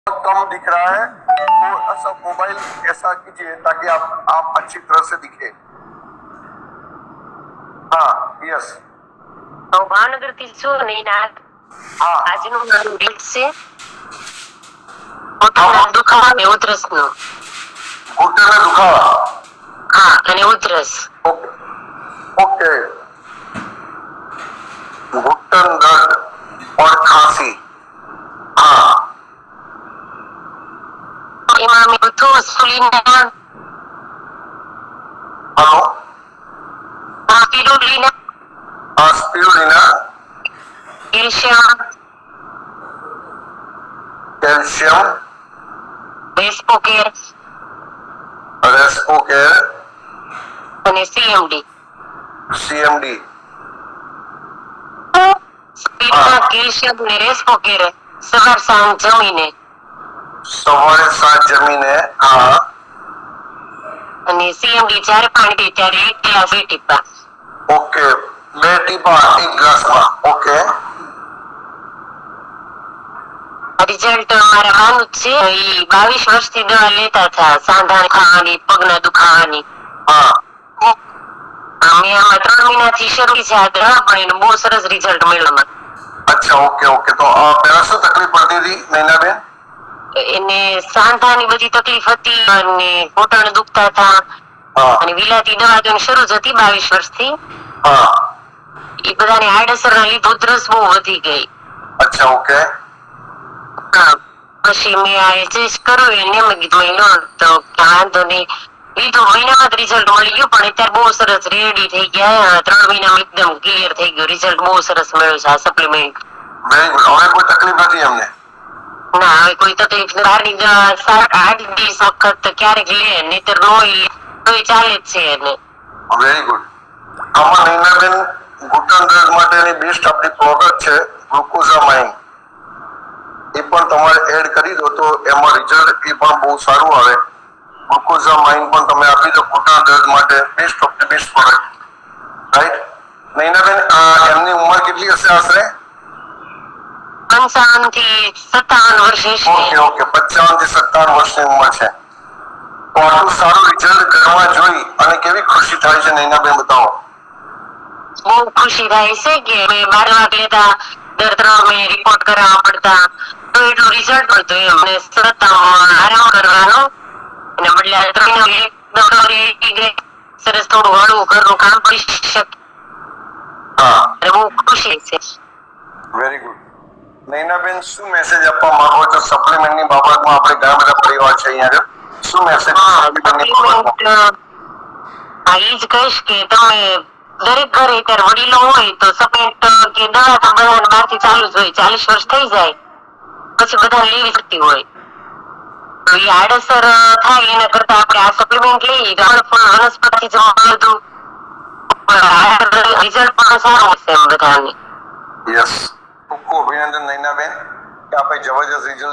कम दिख रहा है तो ऐसा मोबाइल ऐसा कीजिए ताकि आप अच्छी तरह से दिखे। हाँ यस ભાવનગર થી છું ને हाँ આજનું મારું રીત છે પોતાના દુખાવા ને ઉધરસ નું घुटने में दुखावा હા અને ઉધરસ ओके ओके घुटन दर्द और खांसी हाँ એમાં મેં બધું સ્પીરુલિના हेलो સ્પીરુલિના स्पिरुलिना કેલ્શિયમ कैल्शियम વેસ્પોકેર रेस्पोकेर અને સીએમડી सीएमडी સ્પીરુલિના કેલ્શિયમ અને રેસ્પોકેર સવાર સાંજ જમીને सवारे 7 जमीने हाँ અને સીએમડી જ્યારે પાણી પીએ ત્યારે 1 ગ્લાસ 2 ટીપા ओके 2 टीपा 1 ग्लास में ओके રિઝલ્ટ મારા માનું જ છે એ 22 વર્ષથી દવા લેતા હતા સાંધા ખાવાની પગના દુખાવાની हाँ અમે આમાં 3 મહિનાથી શરૂ કરી છે આ દવા પણ એનું બહુ સરસ રિઝલ્ટ મળ્યું अच्छा ओके ओके तो पहला शू तकलीफ पड़ती थी नैना बेन એને સાંધાની બધી તકલીફ હતી અને ઘૂંટણ દુખતા હતા हाँ અને વિલાતી દવા તો શરૂ જ હતી 22 વર્ષથી हाँ એ બધાને આડઅસરના લીધે ઉધરસ બહુ વધી ગઈ अच्छा ओके હા પછી મેં આ એડજસ્ટ કર્યું એને મેં કીધું એનો તો વાંધો નહીં લીધું મહિનામાં જ રિઝલ્ટ મળી ગયું પણ અત્યારે બહુ સરસ રેડી થઈ ગયા 3 મહિનામાં એકદમ ક્લિયર થઈ ગયું રિઝલ્ટ બહુ સરસ મળ્યું છે આ સપ્લિમેન્ટ वेरी गुड હવે કોઈ તકલીફ નથી અમને ના હવે કોઈ તકલીફ નથી બહારની દવા 7-8 દિવસ વખત ક્યારેક લે નહીતર નો લે તો એ ચાલે જ છે એને વેરી ગુડ આમાં નૈનાબેન ઘૂંટણ દર્દ માટેની બેસ્ટ આપણી પ્રોડક્ટ છે ગ્લુકોઝામાઇન એ પણ તમારે એડ કરી દો તો એમાં રિઝલ્ટ એ પણ બહુ સારું આવે ગ્લુકોઝામાઇન પણ તમે આપી દો ઘૂંટણ દર્દ માટે best of the best product right Nainaben એમની ઉંમર કેટલી હશે આશરે 55 થી 57 વર્ષ હશે ઓકે ઓકે 55 થી 57 વર્ષની ઉંમર છે તો આટલું સારું રિઝલ્ટ ઘરમાં જોઈ અને કેવી ખુશી થાય છે નૈનાબેન બતાવો બહુ ખુશી થાય છે કે મેં 12 વાગે લેતા દર 3 મહિને રિપોર્ટ કરાવવા પડતા તો એટલું રિઝલ્ટ મળતું એમ ને સતત આરામ કરવાનો અને બદલે 3 મહિના એકદમ સરસ થોડું હળવું ઘરનું કામ કરી શકે હા બહુ ખુશી છે વેરી ગુડ નૈનાબેન શું મેસેજ આપવા માંગો છો સપ્લિમેન્ટની બાબતમાં આપણે ઘણા બધા પરિવાર છે અહીંયા શું મેસેજ સપ્લિમેન્ટની બાબતમાં એ જ કહીશ કે તમે દરેક ઘરે અત્યારે વડીલો હોય તો સપોર્ટ કે દવા તો બધાને બહારથી ચાલુ જ હોય 40 વર્ષ થઈ જાય પછી બધા લેવી શકતી હોય તો એ આડઅસર થાય એના કરતા આપણે આ સપ્લિમેન્ટ લઈએ તો વનસ્પતિ બધું રિઝલ્ટ પણ સારું હશે એમ બધાને યસ ખૂબ ખૂબ અભિનંદન નૈનાબેન કે આપણે જબરજસ્ત રિઝલ્ટ